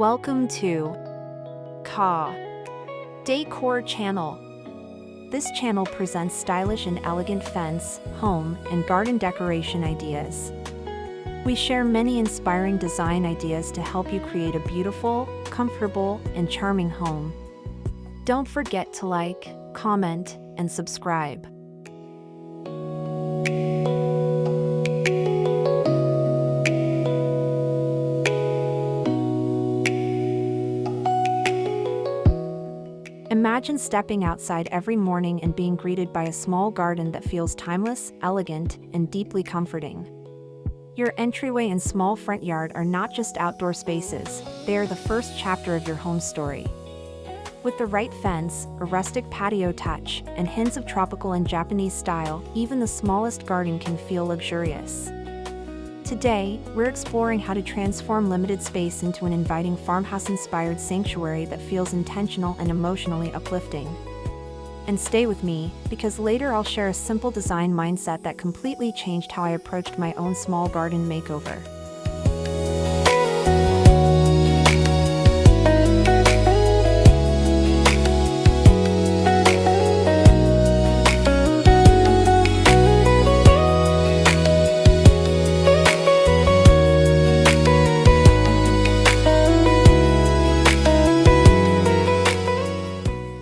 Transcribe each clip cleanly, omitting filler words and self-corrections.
Welcome to Decor channel. This channel presents stylish and elegant fence, home, and garden decoration ideas. We share many inspiring design ideas to help you create a beautiful, comfortable, and charming home. Don't forget to like, comment, and subscribe. Imagine stepping outside every morning and being greeted by a small garden that feels timeless, elegant, and deeply comforting. Your entryway and small front yard are not just outdoor spaces, they are the first chapter of your home story. With the right fence, a rustic patio touch, and hints of tropical and Japanese style, even the smallest garden can feel luxurious. Today, we're exploring how to transform limited space into an inviting farmhouse-inspired sanctuary that feels intentional and emotionally uplifting. And stay with me, because later I'll share a simple design mindset that completely changed how I approached my own small garden makeover.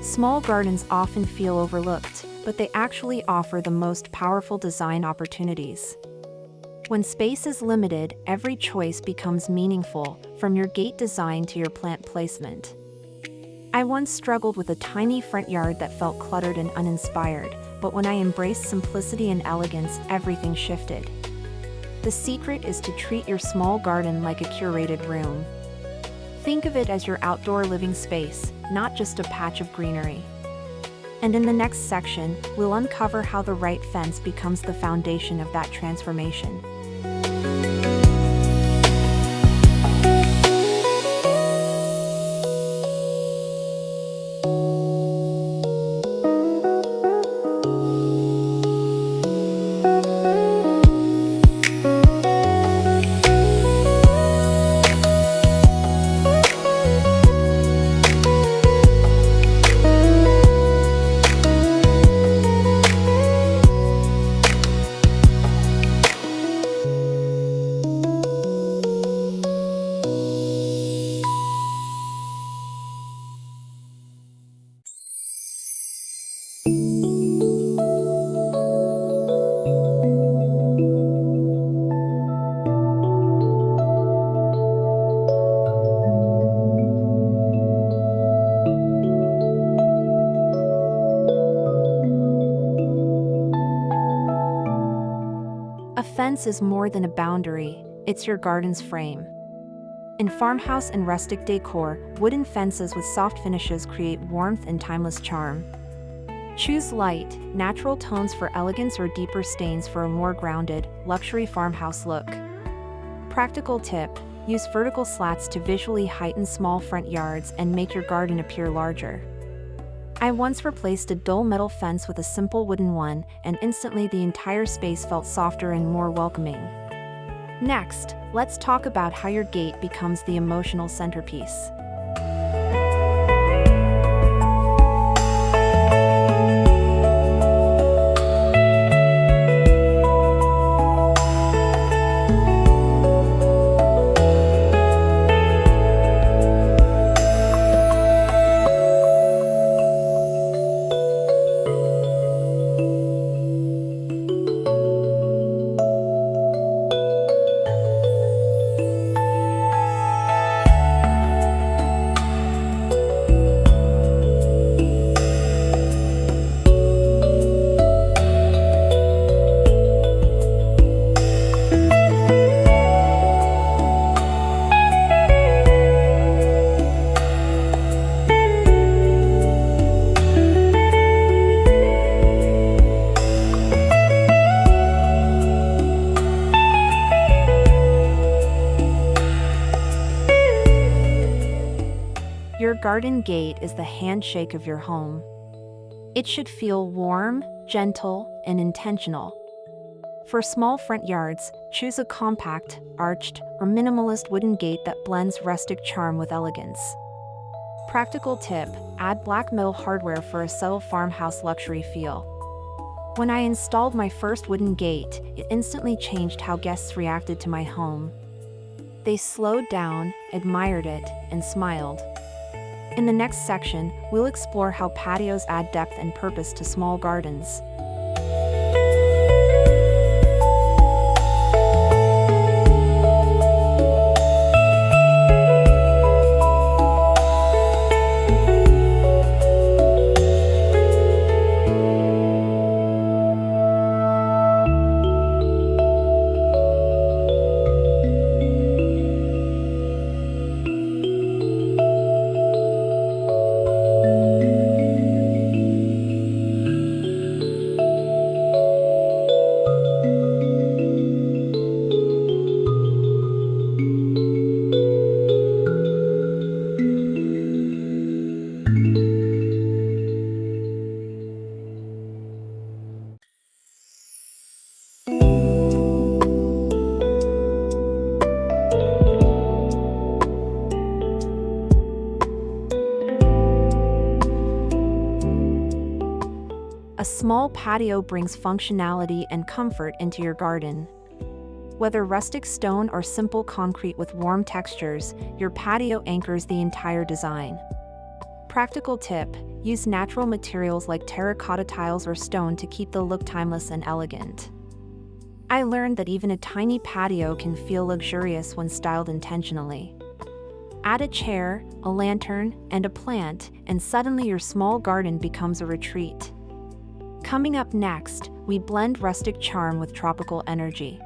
Small gardens often feel overlooked, but they actually offer the most powerful design opportunities. When space is limited, every choice becomes meaningful, from your gate design to your plant placement. I once struggled with a tiny front yard that felt cluttered and uninspired, but when I embraced simplicity and elegance, everything shifted. The secret is to treat your small garden like a curated room. Think of it as your outdoor living space, not just a patch of greenery. And in the next section, we'll uncover how the right fence becomes the foundation of that transformation. A fence is more than a boundary, it's your garden's frame. In Farmhouse and Rustic Decor, wooden fences with soft finishes create warmth and timeless charm. Choose light, natural tones for elegance or deeper stains for a more grounded, luxury farmhouse look. Practical tip: use vertical slats to visually heighten small front yards and make your garden appear larger. I once replaced a dull metal fence with a simple wooden one, and instantly the entire space felt softer and more welcoming. Next, let's talk about how your gate becomes the emotional centerpiece. Your garden gate is the handshake of your home. It should feel warm, gentle, and intentional. For small front yards, choose a compact, arched, or minimalist wooden gate that blends rustic charm with elegance. Practical tip: add black metal hardware for a subtle farmhouse luxury feel. When I installed my first wooden gate, it instantly changed how guests reacted to my home. They slowed down, admired it, and smiled. In the next section, we'll explore how patios add depth and purpose to small gardens. A small patio brings functionality and comfort into your garden. Whether rustic stone or simple concrete with warm textures, your patio anchors the entire design. Practical tip: use natural materials like terracotta tiles or stone to keep the look timeless and elegant. I learned that even a tiny patio can feel luxurious when styled intentionally. Add a chair, a lantern, and a plant, and suddenly your small garden becomes a retreat. Coming up next, we blend rustic charm with tropical energy.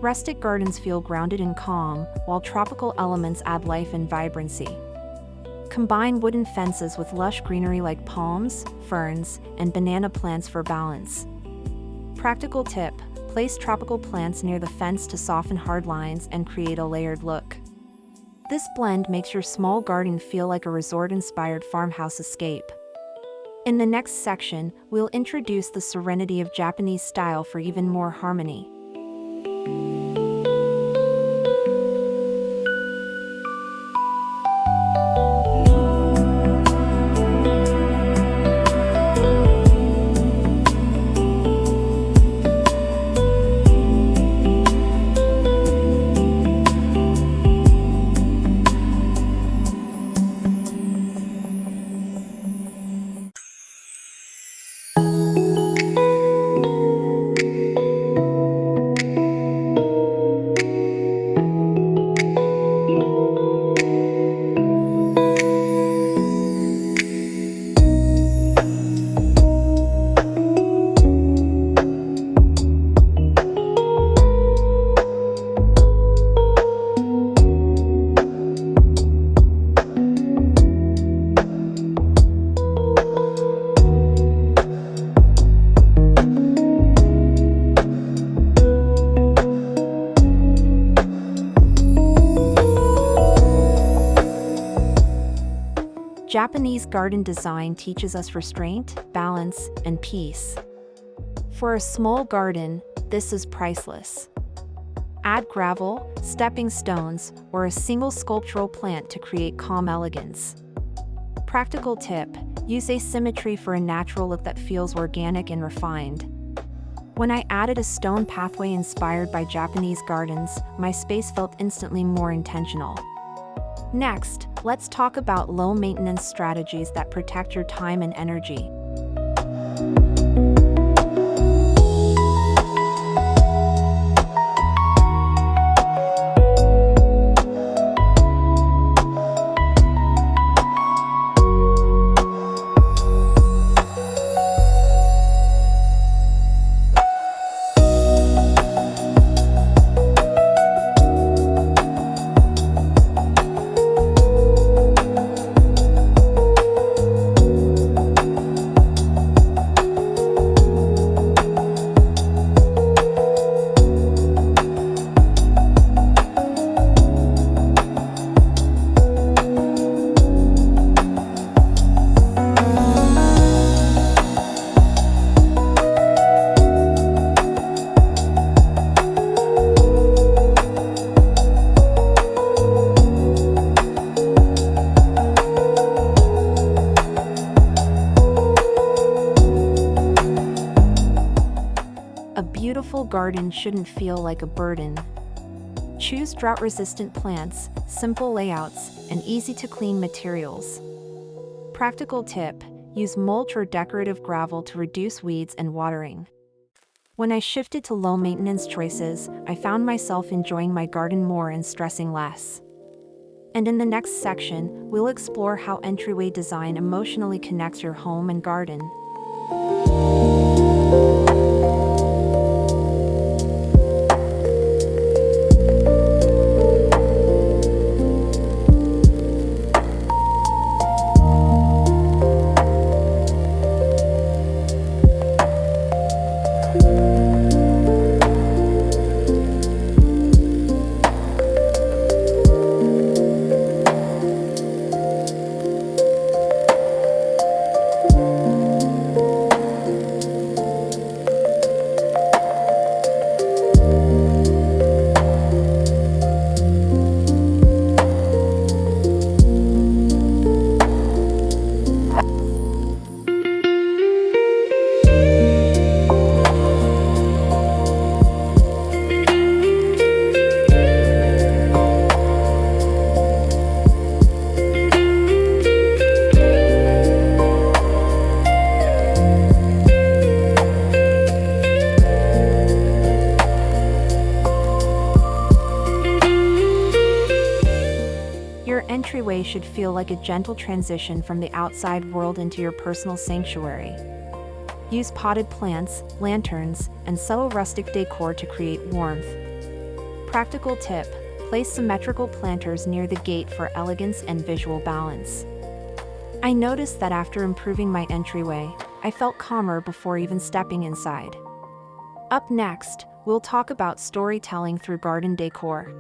Rustic gardens feel grounded and calm, while tropical elements add life and vibrancy. Combine wooden fences with lush greenery like palms, ferns, and banana plants for balance. Practical tip: place tropical plants near the fence to soften hard lines and create a layered look. This blend makes your small garden feel like a resort-inspired farmhouse escape. In the next section, we'll introduce the serenity of Japanese style for even more harmony. Japanese garden design teaches us restraint, balance, and peace. For a small garden, this is priceless. Add gravel, stepping stones, or a single sculptural plant to create calm elegance. Practical tip: use asymmetry for a natural look that feels organic and refined. When I added a stone pathway inspired by Japanese gardens, my space felt instantly more intentional. Next, let's talk about low-maintenance strategies that protect your time and energy. A beautiful garden shouldn't feel like a burden. Choose drought-resistant plants, simple layouts, and easy-to-clean materials. Practical tip: use mulch or decorative gravel to reduce weeds and watering. When I shifted to low-maintenance choices, I found myself enjoying my garden more and stressing less. And in the next section, we'll explore how entryway design emotionally connects your home and garden. Your entryway should feel like a gentle transition from the outside world into your personal sanctuary. Use potted plants, lanterns, and subtle rustic decor to create warmth. Practical tip: place symmetrical planters near the gate for elegance and visual balance. I noticed that after improving my entryway, I felt calmer before even stepping inside. Up next, we'll talk about storytelling through garden decor.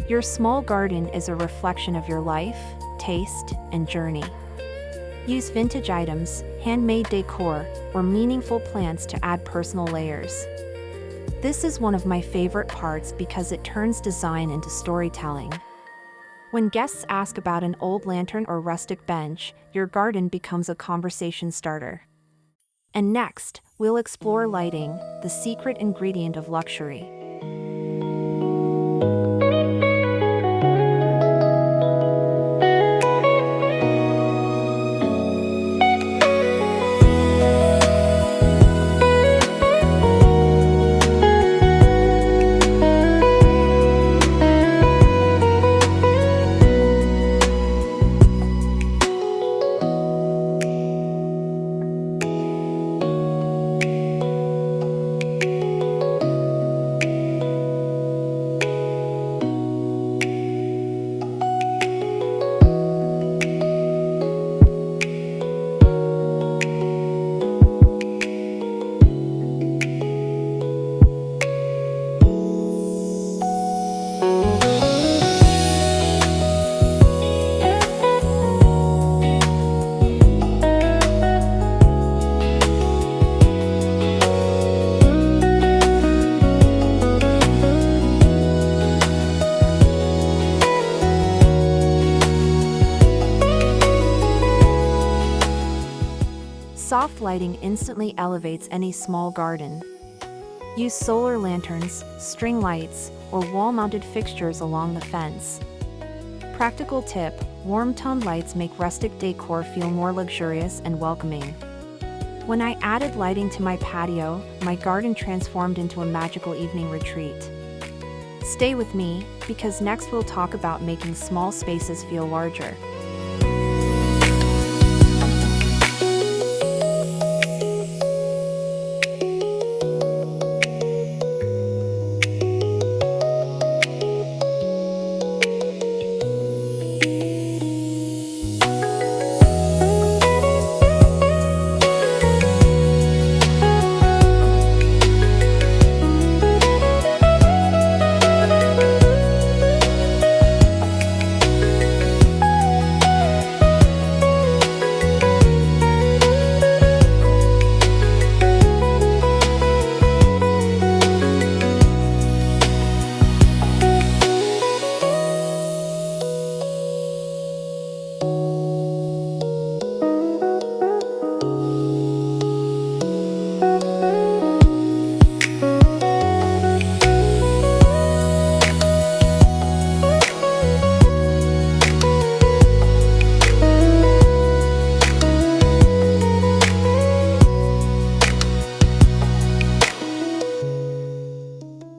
Your small garden is a reflection of your life, taste, and journey. Use vintage items, handmade decor, or meaningful plants to add personal layers. This is one of my favorite parts because it turns design into storytelling. When guests ask about an old lantern or rustic bench, your garden becomes a conversation starter. And next, we'll explore lighting, the secret ingredient of luxury. Soft lighting instantly elevates any small garden. Use solar lanterns, string lights, or wall-mounted fixtures along the fence. Practical tip: warm-toned lights make rustic decor feel more luxurious and welcoming. When I added lighting to my patio, my garden transformed into a magical evening retreat. Stay with me, because next we'll talk about making small spaces feel larger.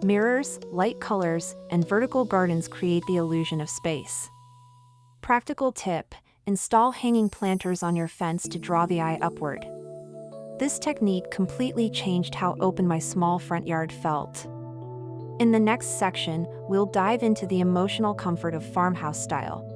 Mirrors, light colors, and vertical gardens create the illusion of space. Practical tip: install hanging planters on your fence to draw the eye upward. This technique completely changed how open my small front yard felt. In the next section, we'll dive into the emotional comfort of farmhouse style.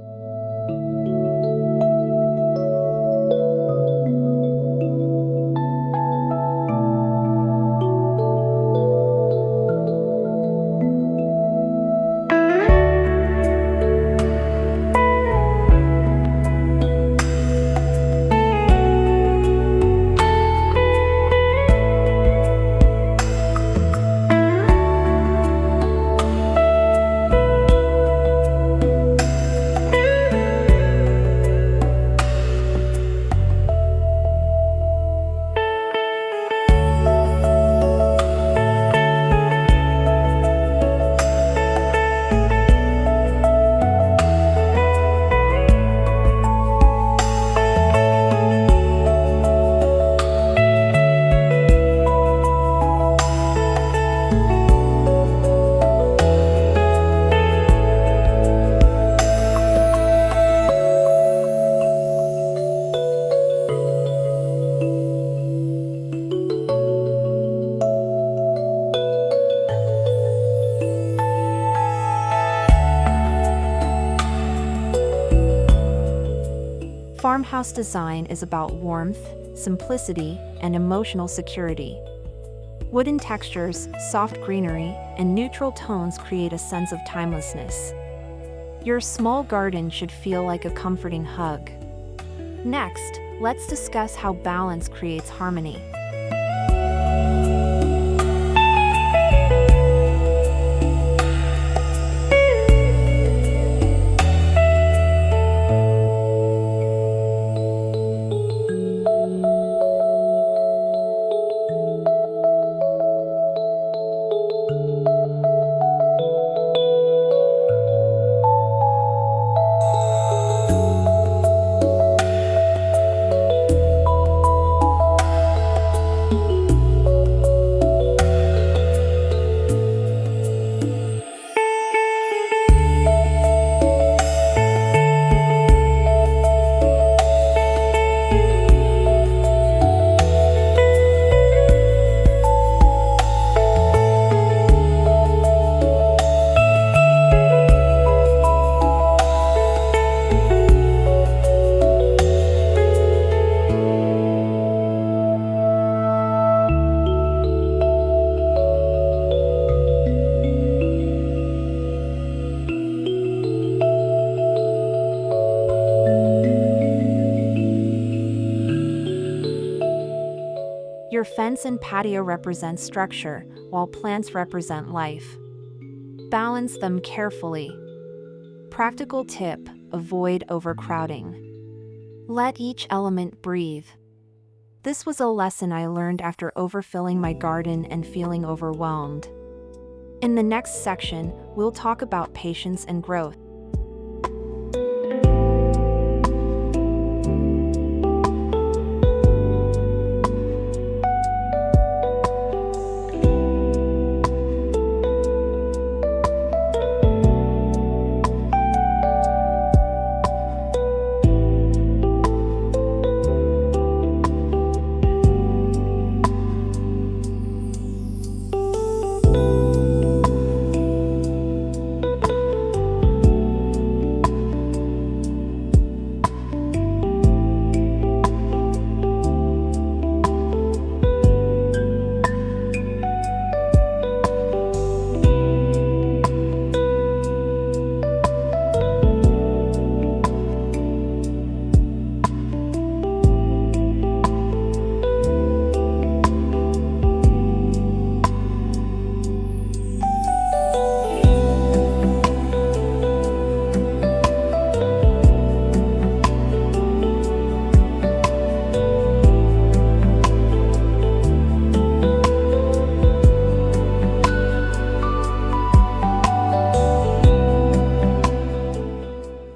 Farmhouse design is about warmth, simplicity, and emotional security. Wooden textures, soft greenery, and neutral tones create a sense of timelessness. Your small garden should feel like a comforting hug. Next, let's discuss how balance creates harmony. Your fence and patio represent structure, while plants represent life. Balance them carefully. Practical tip: avoid overcrowding. Let each element breathe. This was a lesson I learned after overfilling my garden and feeling overwhelmed. In the next section, we'll talk about patience and growth.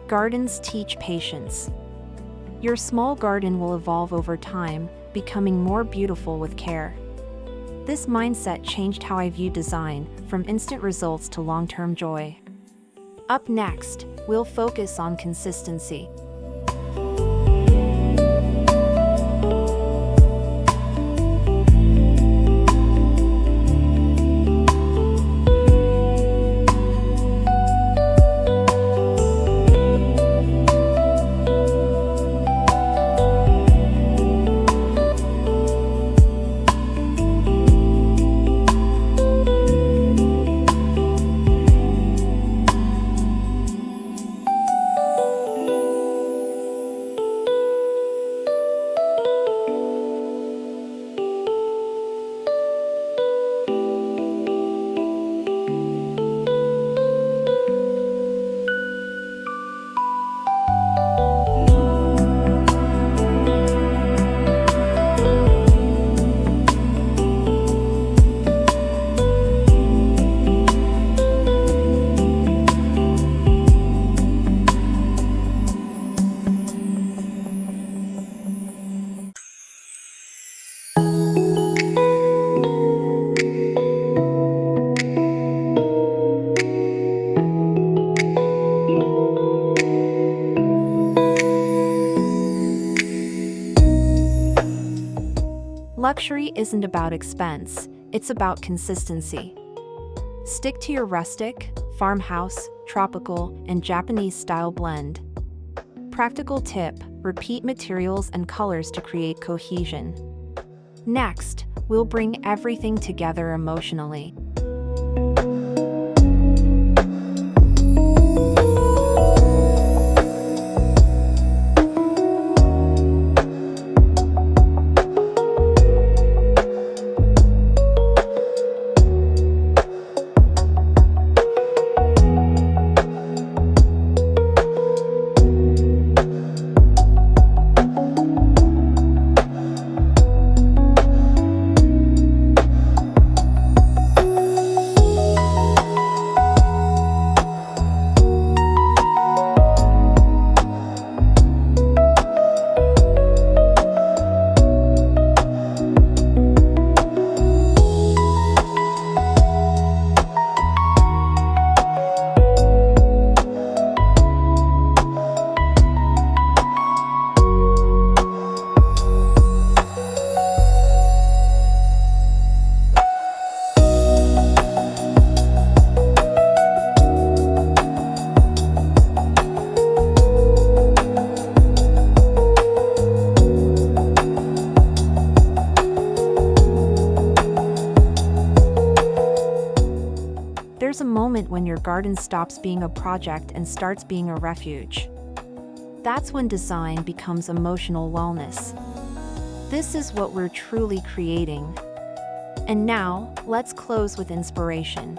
Gardens teach patience. Your small garden will evolve over time, becoming more beautiful with care. This mindset changed how I view design, from instant results to long-term joy. Up next, we'll focus on consistency. Luxury isn't about expense, it's about consistency. Stick to your rustic, farmhouse, tropical, and Japanese-style blend. Practical tip: repeat materials and colors to create cohesion. Next, we'll bring everything together emotionally. There's a moment when your garden stops being a project and starts being a refuge. That's when design becomes emotional wellness. This is what we're truly creating. And now, let's close with inspiration.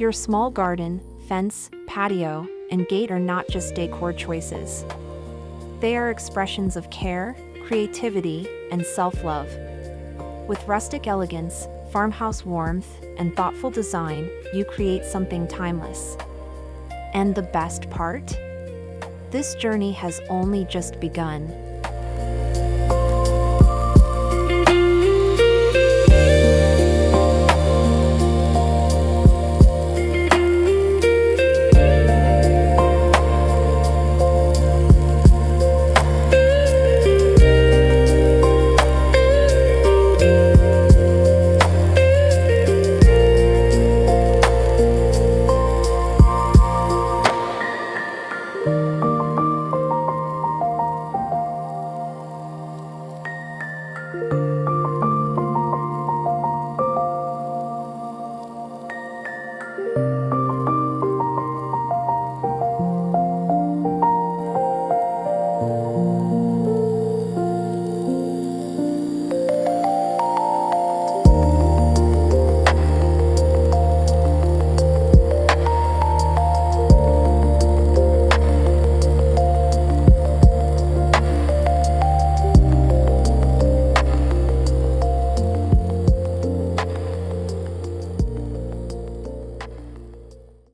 Your small garden, fence, patio, and gate are not just decor choices. They are expressions of care, creativity, and self-love. With rustic elegance, farmhouse warmth, and thoughtful design, you create something timeless. And the best part? This journey has only just begun.